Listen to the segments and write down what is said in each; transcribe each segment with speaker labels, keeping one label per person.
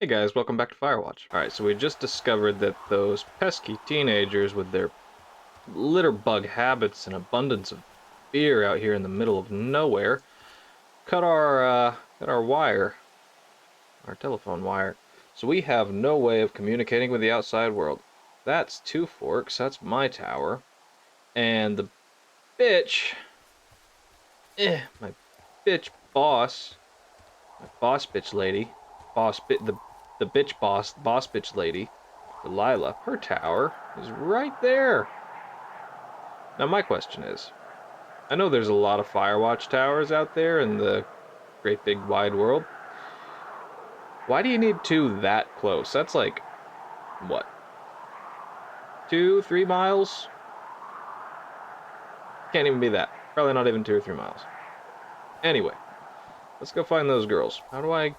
Speaker 1: Hey guys, welcome back to FireWatch. Alright, so we just discovered that those pesky teenagers with their litter bug habits and abundance of beer out here in the middle of nowhere cut our wire, our telephone wire. So we have no way of communicating with the outside world. That's Two Forks, that's my tower. And the bitch, my bitch boss, my boss bitch lady, the bitch boss bitch lady, Deliliah, her tower is right there. Now my question is, I know there's a lot of Firewatch towers out there in the great big wide world. Why do you need two that close? That's like, what, 2, 3 miles? Can't even be that. Probably not even 2 or 3 miles. Anyway, let's go find those girls. How do I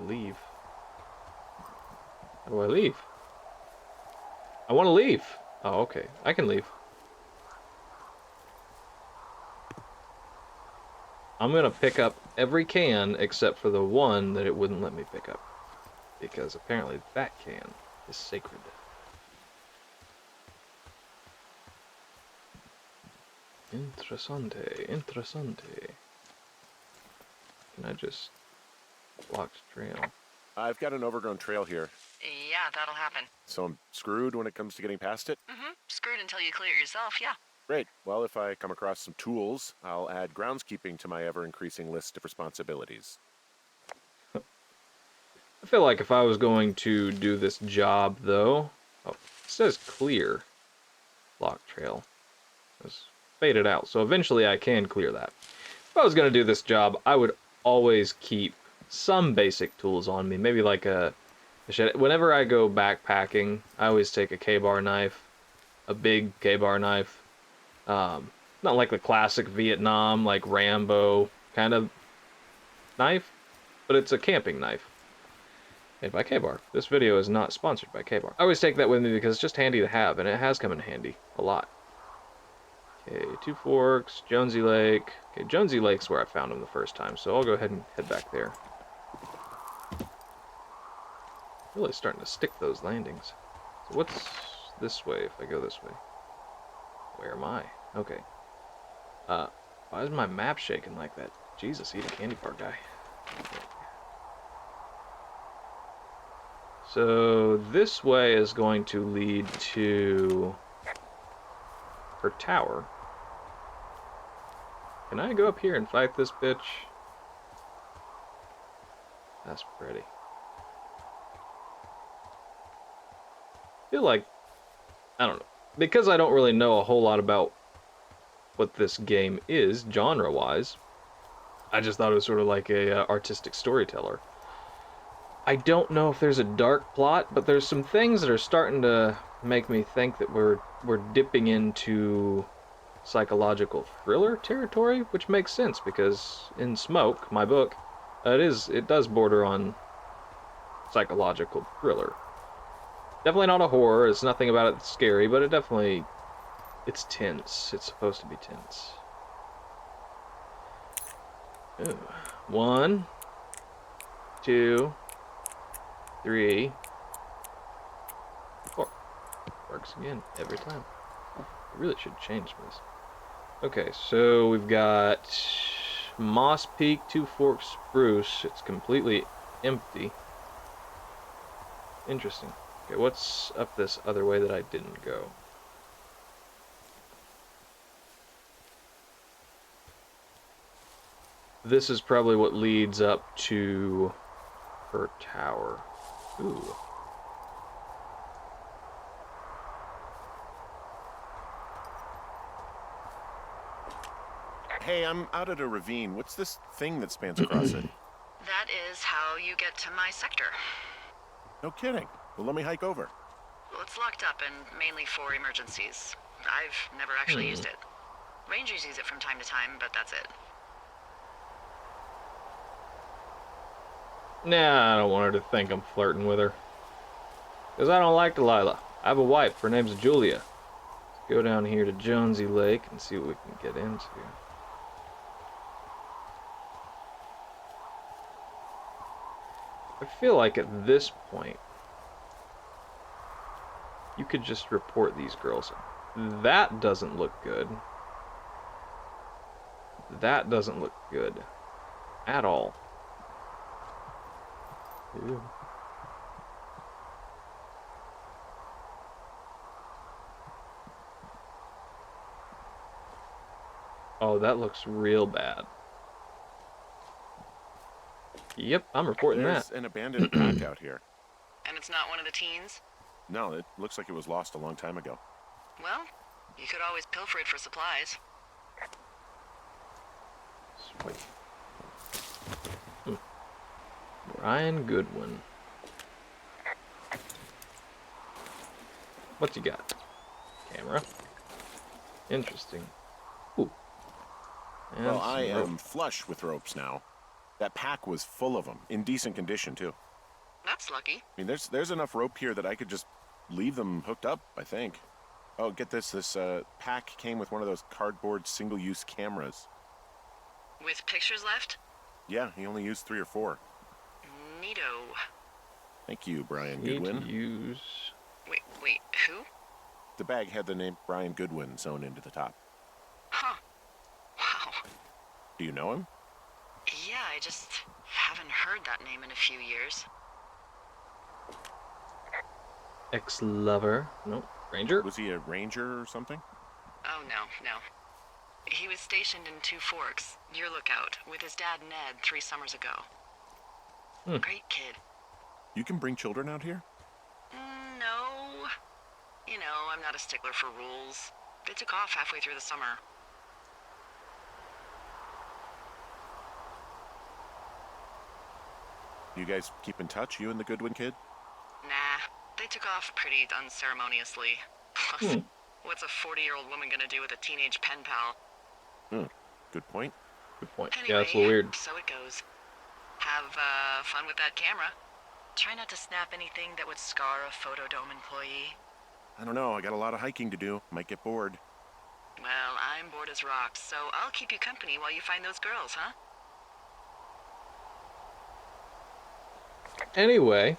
Speaker 1: leave? How do I leave? I want to leave. Oh, okay. I can leave. I'm gonna pick up every can except for the one that it wouldn't let me pick up. Because apparently that can is sacred. Interessante, interessante. Can I just block trail?
Speaker 2: I've got an overgrown trail here,
Speaker 3: Yeah, that'll happen.
Speaker 2: so I'm screwed when it comes to getting past it.
Speaker 3: Screwed until you clear it yourself, yeah.
Speaker 2: Great. Well, if I come across some tools, I'll add groundskeeping to my ever-increasing list of responsibilities.
Speaker 1: I feel like if I was going to do this job, though... Oh, it says clear. Block trail. It's faded out, so eventually I can clear that. If I was going to do this job, I would always keep some basic tools on me. Maybe like a shed. Whenever I go backpacking, I always take a K-bar knife. A big K-bar knife. Not like the classic Vietnam, like Rambo kind of knife, but it's a camping knife. Made by K-Bar. This video is not sponsored by K-Bar. I always take that with me because it's just handy to have, and it has come in handy a lot. Okay, Two Forks, Jonesy Lake. Okay, Jonesy Lake's where I found him the first time, so I'll go ahead and head back there. Really starting to stick those landings. So what's this way if I go this way? Where am I? Okay. Why is my map shaking like that? Jesus, eat a candy bar guy. Okay. So this way is going to lead to her tower. Can I go up here and fight this bitch? That's pretty. I feel like, I don't know, because I don't really know a whole lot about what this game is, genre-wise, I just thought it was sort of like a artistic storyteller. I don't know if there's a dark plot, but there's some things that are starting to make me think that we're dipping into psychological thriller territory, which makes sense because in Smoke, my book, it does border on psychological thriller. Definitely not a horror. It's nothing about it that's scary, but it's tense. It's supposed to be tense. Ooh. 1, 2, 3, 4. Works again every time. I really should change this. Okay, so we've got Moss Peak, Two Forks Spruce. It's completely empty. Interesting. Okay, what's up this other way that I didn't go? This is probably what leads up to her tower. Ooh.
Speaker 2: Hey, I'm out at a ravine. What's this thing that spans across it?
Speaker 3: That is how you get to my sector.
Speaker 2: No kidding. Well, let me hike over.
Speaker 3: Well, it's locked up and mainly for emergencies. I've never actually used it. Rangers use it from time to time, but that's it.
Speaker 1: Nah, I don't want her to think I'm flirting with her. Because I don't like Delilah. I have a wife. Her name's Julia. Let's go down here to Jonesy Lake and see what we can get into. I feel like at this point, you could just report these girls. That doesn't look good. That doesn't look good. At all. Ew. Oh, that looks real bad. Yep, I'm reporting
Speaker 2: There's
Speaker 1: that.
Speaker 2: an abandoned pack out here.
Speaker 3: And it's not one of the teens?
Speaker 2: No, it looks like it was lost a long time ago.
Speaker 3: Well, you could always pilfer it for supplies.
Speaker 1: Sweet. Brian Goodwin. What you got? Camera. Interesting. Ooh. And
Speaker 2: Well, I
Speaker 1: some rope.
Speaker 2: am flush with ropes now. That pack was full of them, in decent condition too.
Speaker 3: That's lucky.
Speaker 2: I mean, there's enough rope here that I could just leave them hooked up, I think. Oh, get this. This pack came with one of those cardboard single-use cameras.
Speaker 3: With pictures left?
Speaker 2: Yeah, he only used 3 or 4.
Speaker 3: Neato.
Speaker 2: Thank you, Brian
Speaker 1: Need
Speaker 2: Goodwin.
Speaker 1: to use...
Speaker 3: Wait, who?
Speaker 2: The bag had the name Brian Goodwin sewn into the top.
Speaker 3: Huh. Wow.
Speaker 2: Do you know him?
Speaker 3: Yeah, I just haven't heard that name in a few years.
Speaker 1: Ex-lover. Nope. Ranger?
Speaker 2: Was he a ranger or something?
Speaker 3: Oh, no. He was stationed in Two Forks, your lookout, with his dad Ned 3 summers ago. Great kid.
Speaker 2: You can bring children out here?
Speaker 3: No. You know, I'm not a stickler for rules. They took off halfway through the summer.
Speaker 2: You guys keep in touch, you and the Goodwin kid?
Speaker 3: Nah, they took off pretty unceremoniously. Plus, what's a 40-year-old woman gonna do with a teenage pen pal?
Speaker 2: Good point.
Speaker 1: Good point.
Speaker 3: Anyway,
Speaker 1: Yeah, that's a little weird.
Speaker 3: so it goes. Have fun with that camera. Try not to snap anything that would scar a Photodome employee.
Speaker 2: I don't know, I got a lot of hiking to do. Might get bored.
Speaker 3: Well, I'm bored as rocks, so I'll keep you company while you find those girls, huh?
Speaker 1: Anyway.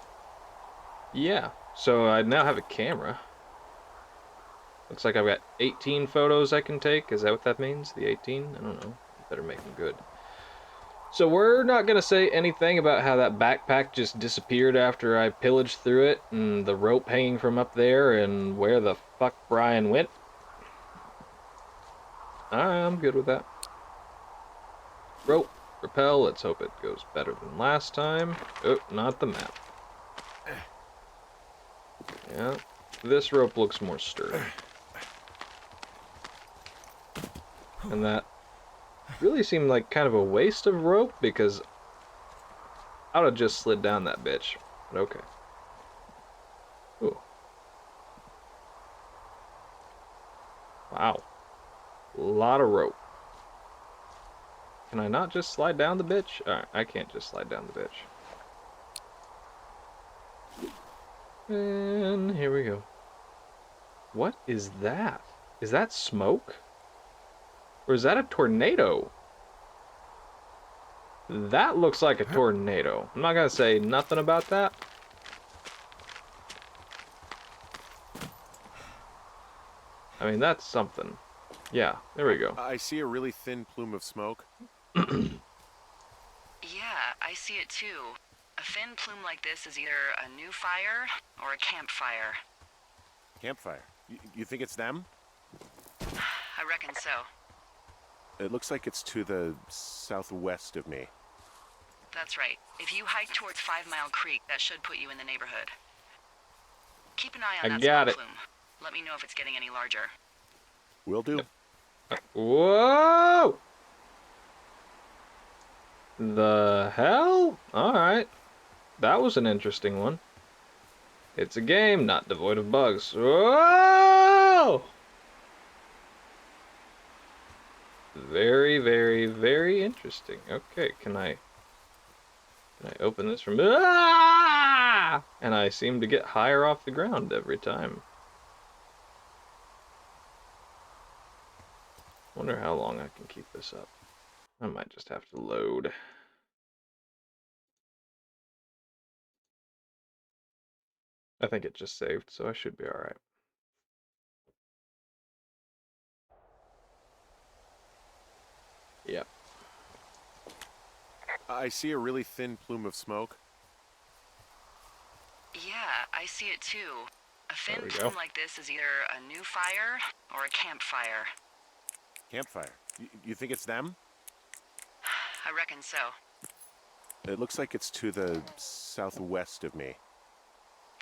Speaker 1: Yeah. So I now have a camera. Looks like I've got 18 photos I can take. Is that what that means? The 18? I don't know. Better make them good. So we're not going to say anything about how that backpack just disappeared after I pillaged through it, and the rope hanging from up there, and where the fuck Brian went. I'm good with that. Rope, repel, let's hope it goes better than last time. Oh, not the map. Yeah, this rope looks more sturdy. And that really seemed like kind of a waste of rope, because I would have just slid down that bitch. But okay. Ooh. Wow. A lot of rope. Can I not just slide down the bitch? Alright, I can't just slide down the bitch. And here we go. What is that? Is that smoke? Or is that a tornado? That looks like a tornado. I'm not gonna say nothing about that. I mean, that's something. Yeah, there we go.
Speaker 2: I see a really thin plume of smoke.
Speaker 3: Yeah, I see it too. A thin plume like this is either a new fire or a campfire.
Speaker 2: Campfire. You think it's them?
Speaker 3: I reckon so.
Speaker 2: It looks like it's to the southwest of me.
Speaker 3: That's right. If you hike towards 5 Mile Creek, that should put you in the neighborhood. Keep an eye on
Speaker 1: I
Speaker 3: that
Speaker 1: got
Speaker 3: smoke
Speaker 1: it.
Speaker 3: plume. Let me know if it's getting any larger.
Speaker 2: Will do.
Speaker 1: Whoa! The hell? Alright. That was an interesting one. It's a game not devoid of bugs. Whoa! Very, very, very interesting. Okay, can I open this from... Ah! And I seem to get higher off the ground every time. Wonder how long I can keep this up. I might just have to load. I think it just saved, so I should be alright. Yep.
Speaker 2: I see a really thin plume of smoke.
Speaker 3: Yeah, I see it too. A
Speaker 1: There
Speaker 3: thin
Speaker 1: we go.
Speaker 3: plume like this is either a new fire or a campfire.
Speaker 2: Campfire. You think it's them?
Speaker 3: I reckon so.
Speaker 2: It looks like it's to the southwest of me.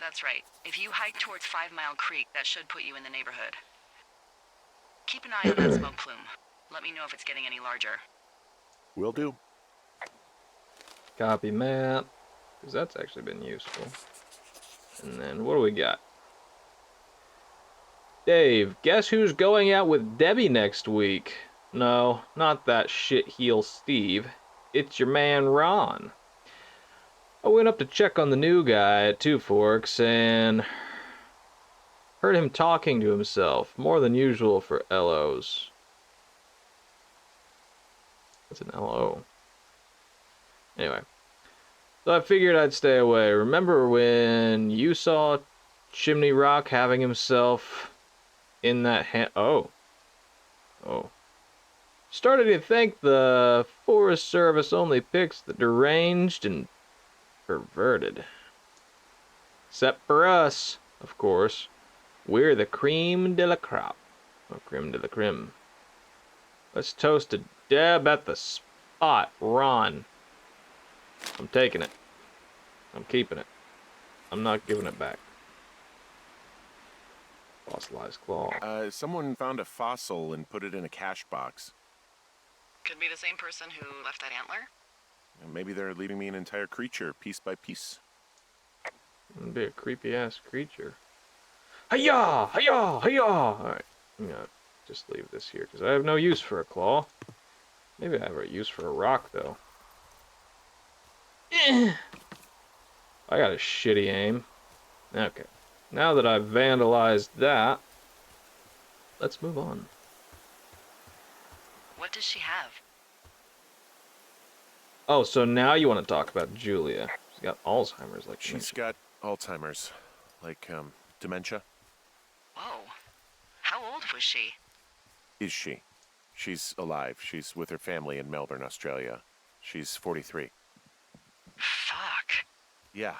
Speaker 3: That's right. If you hike towards 5 Mile Creek, that should put you in the neighborhood. Keep an eye on that smoke plume. Let me know if it's getting any larger.
Speaker 2: Will do.
Speaker 1: Copy map, because that's actually been useful. And then what do we got? Dave, guess who's going out with Debbie next week? No, not that shitheel Steve. It's your man Ron. I went up to check on the new guy at Two Forks and heard him talking to himself, more than usual for LOs. What's an LO? Anyway, so I figured I'd stay away. Remember when you saw Chimney Rock having himself in that Oh. Started to think the Forest Service only picks the deranged and perverted. Except for us, of course. We're the cream de la crop. Or creme de la creme. Let's toast to Deb at the spot, Ron. I'm taking it. I'm keeping it. I'm not giving it back. Fossilized claw.
Speaker 2: Someone found a fossil and put it in a cash box.
Speaker 3: Could be the same person who left that antler?
Speaker 2: Maybe they're leaving me an entire creature, piece by piece.
Speaker 1: It'd be a creepy ass creature. Hiya! Hiya! Hiya! Alright, I'm gonna just leave this here because I have no use for a claw. Maybe I have a use for a rock though. I got a shitty aim. Okay. Now that I've vandalized that, let's move on.
Speaker 3: What does she have?
Speaker 1: Oh, so now you want to talk about Julia. She's got Alzheimer's like me.
Speaker 2: She's got Alzheimer's, like dementia.
Speaker 3: Whoa. How old was she?
Speaker 2: Is she? She's alive. She's with her family in Melbourne, Australia. She's 43.
Speaker 3: Fuck.
Speaker 2: Yeah.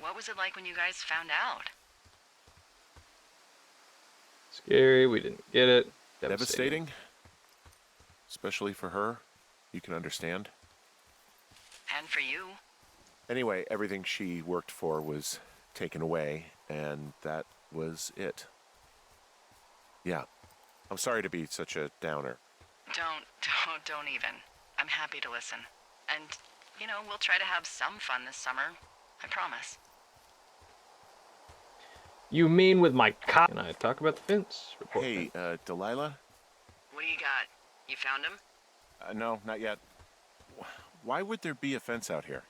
Speaker 3: What was it like when you guys found out?
Speaker 1: Scary, we didn't get it.
Speaker 2: Devastating. Especially for her. You can understand.
Speaker 3: And for you?
Speaker 2: Anyway, everything she worked for was taken away, and that was it. Yeah. I'm sorry to be such a downer.
Speaker 3: Don't even. I'm happy to listen. And, you know, we'll try to have some fun this summer. I promise.
Speaker 1: You mean with my cop? Can I talk about the fence? Report
Speaker 2: Hey, Deliliah?
Speaker 3: What do you got? You found him?
Speaker 2: No, not yet. Why would there be a fence out here?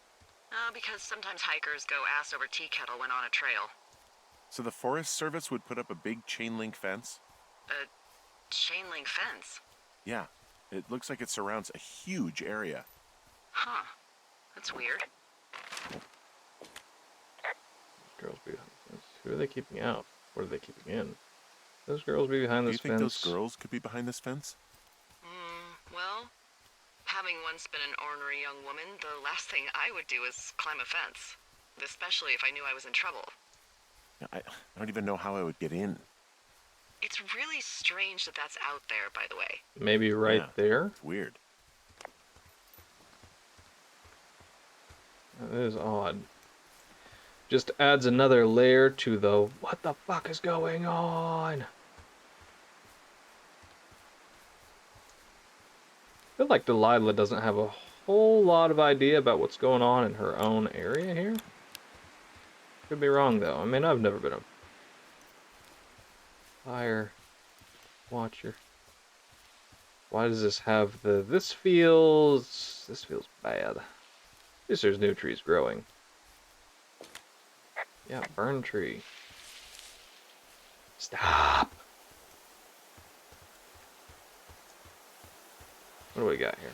Speaker 3: Because sometimes hikers go ass over tea kettle when on a trail.
Speaker 2: So the Forest Service would put up a big chain link fence?
Speaker 3: A chain link fence?
Speaker 2: Yeah. It looks like it surrounds a huge area.
Speaker 3: Huh. That's weird.
Speaker 1: Girls be behind the fence. Who are they keeping out? What are they keeping in? Those girls be behind
Speaker 2: Do
Speaker 1: this
Speaker 2: you think
Speaker 1: fence.
Speaker 2: those girls could be behind this fence?
Speaker 3: Well, having once been an ornery young woman, the last thing I would do is climb a fence. Especially if I knew I was in trouble.
Speaker 2: I don't even know how I would get in.
Speaker 3: It's really strange that that's out there, by the way.
Speaker 1: Maybe right
Speaker 2: Yeah.
Speaker 1: there?
Speaker 2: It's weird.
Speaker 1: That is odd. Just adds another layer to the what the fuck is going on? I feel like Delilah doesn't have a whole lot of idea about what's going on in her own area here. Could be wrong though. I mean, I've never been a fire watcher. Why does this have the this feels bad. At least there's new trees growing. Yeah, burn tree. Stop. What do we got here?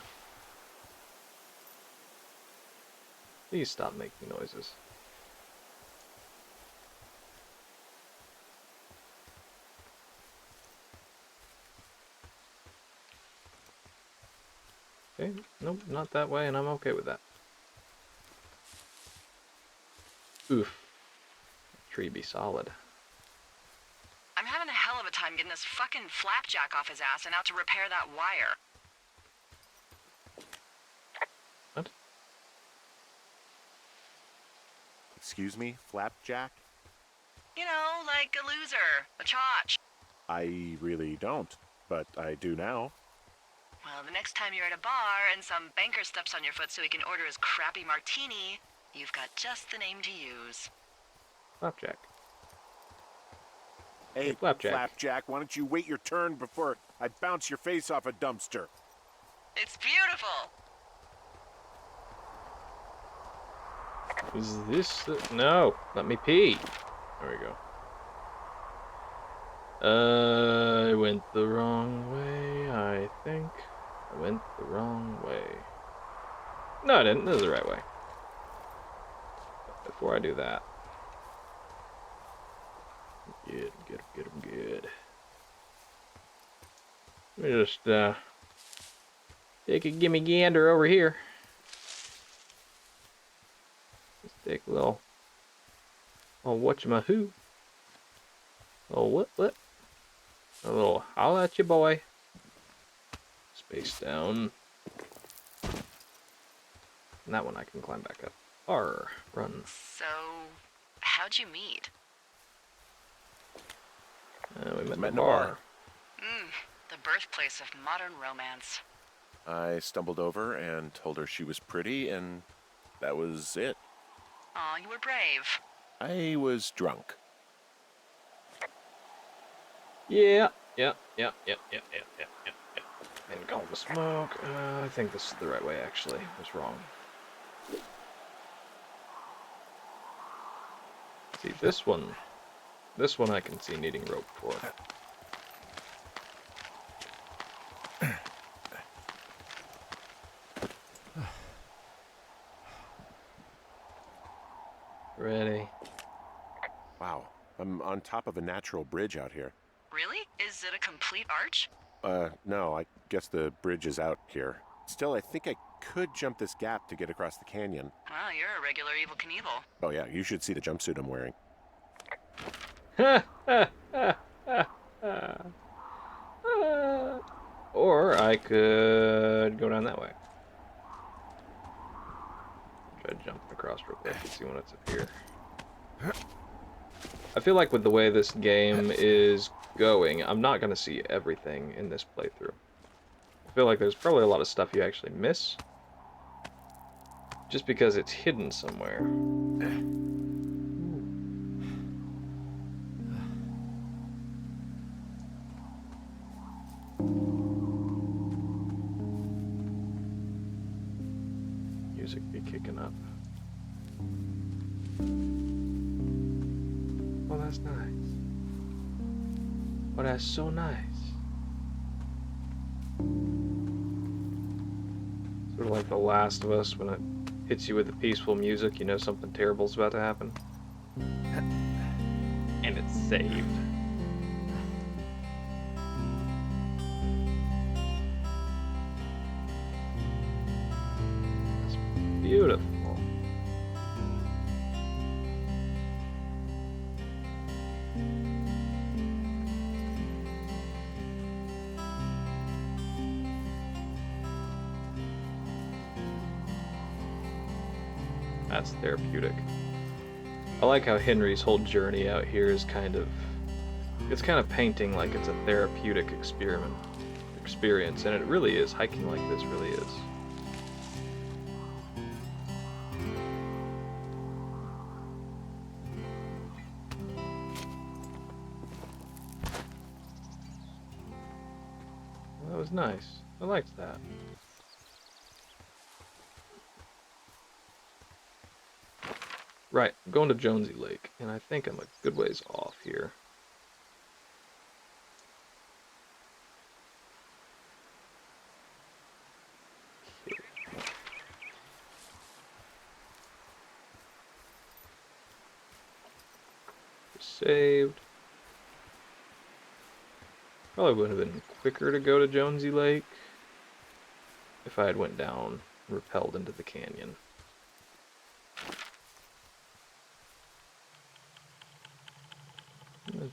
Speaker 1: Please stop making noises. Okay, nope, not that way, and I'm okay with that. Oof. Tree be solid.
Speaker 3: I'm having a hell of a time getting this fucking flapjack off his ass and out to repair that wire.
Speaker 1: What?
Speaker 2: Excuse me, Flapjack?
Speaker 3: You know, like a loser, a chotch.
Speaker 2: I really don't, but I do now.
Speaker 3: Well, the next time you're at a bar and some banker steps on your foot so he can order his crappy martini, you've got just the name to use.
Speaker 1: Flapjack.
Speaker 2: Hey,
Speaker 1: Flapjack.
Speaker 2: Flapjack, why don't you wait your turn before I bounce your face off a dumpster?
Speaker 3: It's beautiful.
Speaker 1: Is this the... No, let me pee. There we go. I went the wrong way, I think. I went the wrong way. No, I didn't. This is the right way. But before I do that... Get him good. Let me just, take a gimme gander over here. Let's take a little... Oh, whatchamahoo. Oh, what? A little holla at you, boy. Space down. And that one I can climb back up. R, run.
Speaker 3: So, how'd you meet?
Speaker 1: We met
Speaker 2: Met
Speaker 1: in
Speaker 2: in
Speaker 1: a
Speaker 2: a
Speaker 1: bar.
Speaker 2: bar.
Speaker 3: The birthplace of modern romance.
Speaker 2: I stumbled over and told her she was pretty, and that was it.
Speaker 3: Aw, you were brave.
Speaker 2: I was drunk.
Speaker 1: Yeah. And call the smoke. I think this is the right way, actually. I was wrong. See, this one I can see needing rope for. Ready?
Speaker 2: Wow, I'm on top of a natural bridge out here.
Speaker 3: Really? Is it a complete arch?
Speaker 2: No, I guess the bridge is out here. Still, I think I could jump this gap to get across the canyon.
Speaker 3: Well, you're a regular Evel Knievel.
Speaker 2: Oh yeah, you should see the jumpsuit I'm wearing.
Speaker 1: Or I could go down that way. Try jumping across real quick and see when it's up here. I feel like with the way this game is going, I'm not going to see everything in this playthrough. I feel like there's probably a lot of stuff you actually miss. Just because it's hidden somewhere. Music be kicking up. Oh, that's nice. Oh, that's so nice. Sort of like The Last of Us, when it hits you with the peaceful music, you know something terrible's about to happen. And it's saved. That's beautiful. That's therapeutic. I like how Henry's whole journey out here is it's kind of painting like it's a therapeutic experience, and it really is. Hiking like this really is. Well, that was nice. I liked that. Right, I'm going to Jonesy Lake, and I think I'm a good ways off here. Saved. Probably would have been quicker to go to Jonesy Lake if if I had went down, rappelled into the canyon.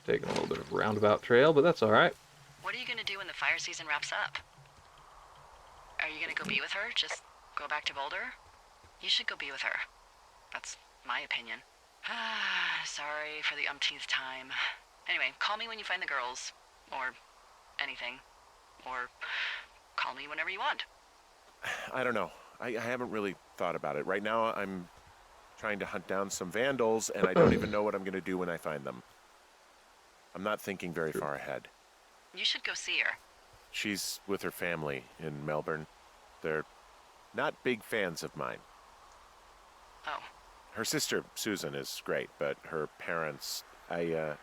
Speaker 1: Taking a little bit of a roundabout trail, but that's alright.
Speaker 3: What are you gonna do when the fire season wraps up? Are you gonna go be with her? Just go back to Boulder? You should go be with her. That's my opinion. Sorry for the umpteenth time. Anyway, call me when you find the girls. Or anything. Or call me whenever you want.
Speaker 2: I don't know. I haven't really thought about it. Right now, I'm trying to hunt down some vandals, and I don't even know what I'm going to do when I find them. I'm not thinking very far ahead.
Speaker 3: You should go see her.
Speaker 2: She's with her family in Melbourne. They're not big fans of mine.
Speaker 3: Oh.
Speaker 2: Her sister, Susan, is great, but her parents, I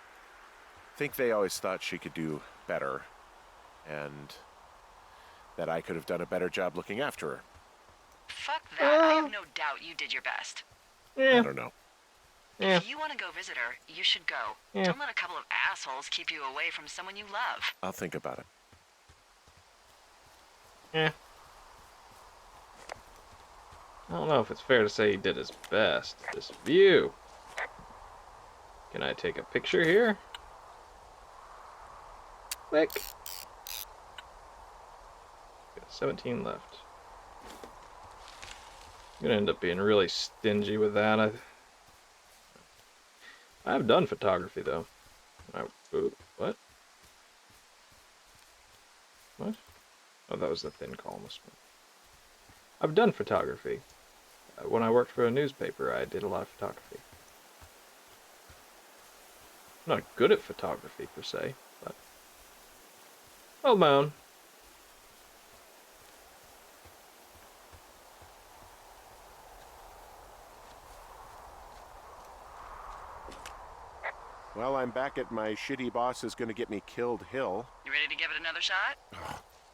Speaker 2: think they always thought she could do better, and that I could have done a better job looking after her.
Speaker 3: Fuck that. I have no doubt you did your best.
Speaker 2: I don't know.
Speaker 3: If you want to go visit her, you should go.
Speaker 1: Yeah.
Speaker 3: Don't let a couple of assholes keep you away from someone you love.
Speaker 2: I'll think about it.
Speaker 1: Yeah. I don't know if it's fair to say he did his best. This view. Can I take a picture here? Click. Got 17 left. I'm gonna end up being really stingy with that. I've done photography though. What? What? Oh, that was the thin columnist one. I've done photography. When I worked for a newspaper, I did a lot of photography. I'm not good at photography per se, but hold my own.
Speaker 2: Well, I'm back at my shitty boss is going to get me killed hill.
Speaker 3: You ready to give it another shot?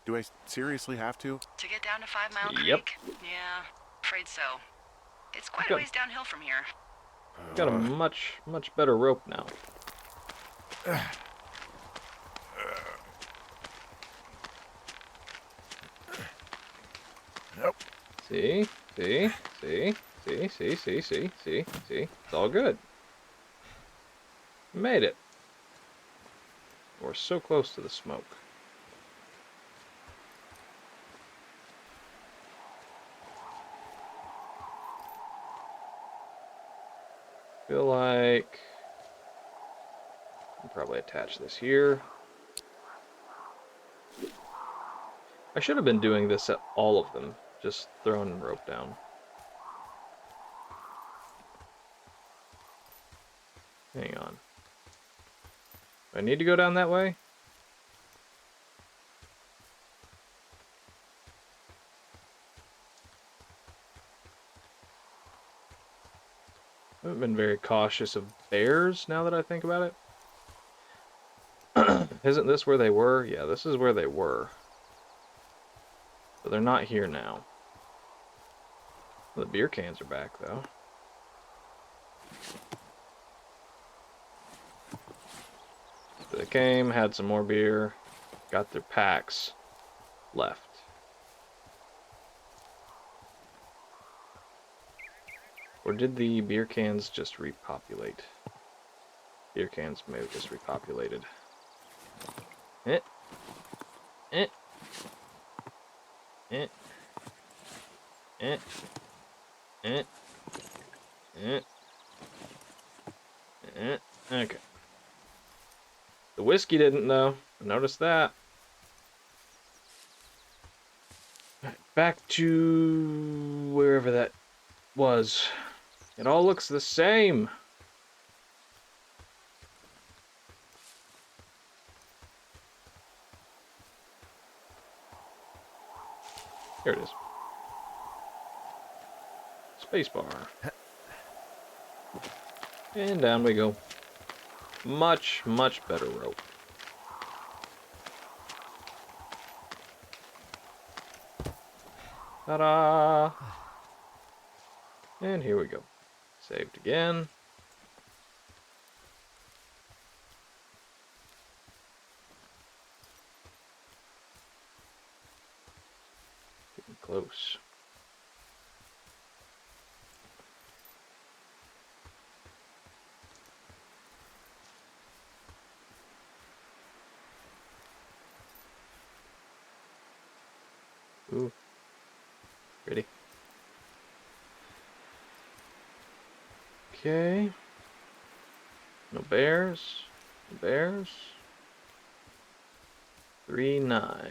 Speaker 2: Do I seriously have to?
Speaker 3: To get down to 5 Mile
Speaker 1: Yep.
Speaker 3: Creek? Yeah, afraid so. It's quite
Speaker 1: Okay.
Speaker 3: a ways downhill from here.
Speaker 1: Got a much better rope now.
Speaker 2: Nope.
Speaker 1: See? It's all good. Made it. We're so close to the smoke. Feel like I'll probably attach this here. I should have been doing this at all of them, just throwing rope down. Hang on. Do I need to go down that way? I haven't been very cautious of bears now that I think about it. Isn't this where they were? Yeah, this is where they were. But they're not here now. The beer cans are back, though. They came, had some more beer, got their packs, left. Or did the beer cans just repopulate? Beer cans may have just repopulated. Eh. Eh. Eh. Eh. Eh. Eh. Eh. Okay. The whiskey didn't, though. Notice that. Back to wherever that was. It all looks the same. Here it is. Spacebar. And down we go. Much better rope. Ta-da! And here we go. Saved again. close. Ooh. Pretty. Okay. No bears. No bears. 3-9.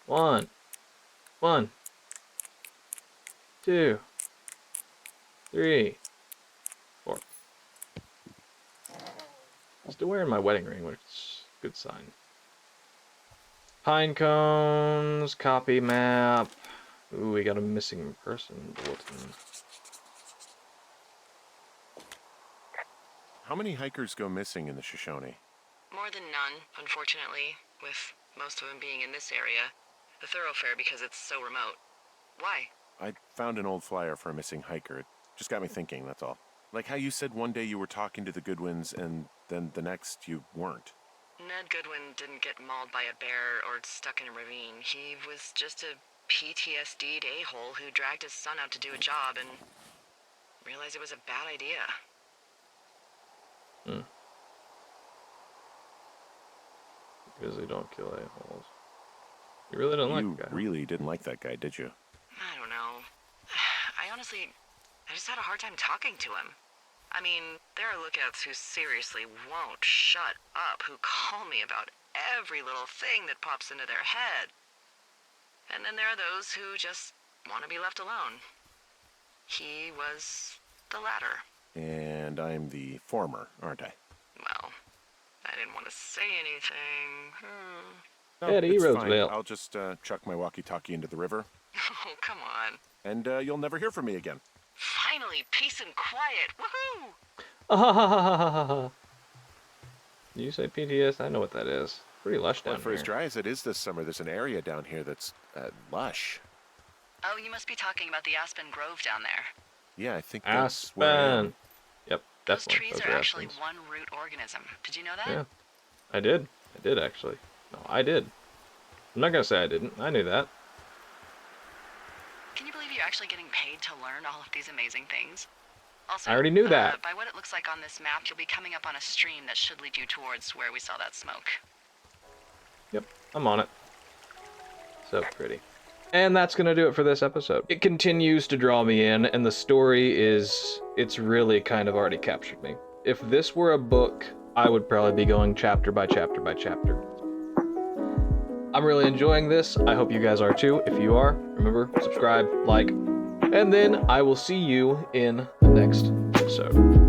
Speaker 1: 1. 1. 2. 3. 4. Still wearing my wedding ring, which is a good sign. Pine cones, copy map. Ooh, we got a missing person bulletin.
Speaker 2: How many hikers go missing in the Shoshone?
Speaker 3: More than none, unfortunately, with most of them being in this area. The thoroughfare because it's so remote. Why?
Speaker 2: I found an old flyer for a missing hiker. It just got me thinking, that's all. Like how you said one day you were talking to the Goodwins and then the next you weren't.
Speaker 3: Ned Goodwin didn't get mauled by a bear or stuck in a ravine. He was just a PTSD'd a-hole who dragged his son out to do a job and realized it was a bad idea.
Speaker 1: Grizzly don't kill a-holes. You really don't like
Speaker 2: You
Speaker 1: that guy.
Speaker 2: really didn't like that guy, did you?
Speaker 3: I don't know. I just had a hard time talking to him. I mean, there are lookouts who seriously won't shut up, who call me about every little thing that pops into their head. And then there are those who just want to be left alone. He was the latter.
Speaker 2: And I'm the former, aren't I?
Speaker 3: Well, I didn't want to say anything.
Speaker 2: No,
Speaker 1: Eddie
Speaker 2: it's fine.
Speaker 1: Roosevelt.
Speaker 2: I'll just chuck my walkie-talkie into the river,
Speaker 3: Oh, come on.
Speaker 2: and you'll never hear from me again.
Speaker 3: Finally, peace and quiet. Woohoo!
Speaker 1: You say PTS? I know what that is. Pretty lush down
Speaker 2: Well, for
Speaker 1: here.
Speaker 2: as dry as it is this summer, there's an area down here that's lush.
Speaker 3: Oh, you must be talking about the Aspen Grove down there.
Speaker 2: Yeah, I think that's where I am.
Speaker 1: Aspen. Yep,
Speaker 3: Those
Speaker 1: definitely.
Speaker 3: trees
Speaker 1: Those
Speaker 3: are actually
Speaker 1: aspens.
Speaker 3: one root organism. Did you know that?
Speaker 1: Yeah, I did. I did actually. No, I did. I'm not gonna say I didn't. I knew that.
Speaker 3: Can you believe you're actually getting paid to learn all of these amazing things? Also,
Speaker 1: I already knew that.
Speaker 3: By what it looks like on this map, you'll be coming up on a stream that should lead you towards where we saw that smoke.
Speaker 1: Yep, I'm on it. So pretty. And that's gonna do it for this episode. It continues to draw me in, and the story it's really kind of already captured me. If this were a book, I would probably be going chapter by chapter by chapter. I'm really enjoying this. I hope you guys are too. If you are, remember, subscribe, like, and then I will see you in the next episode.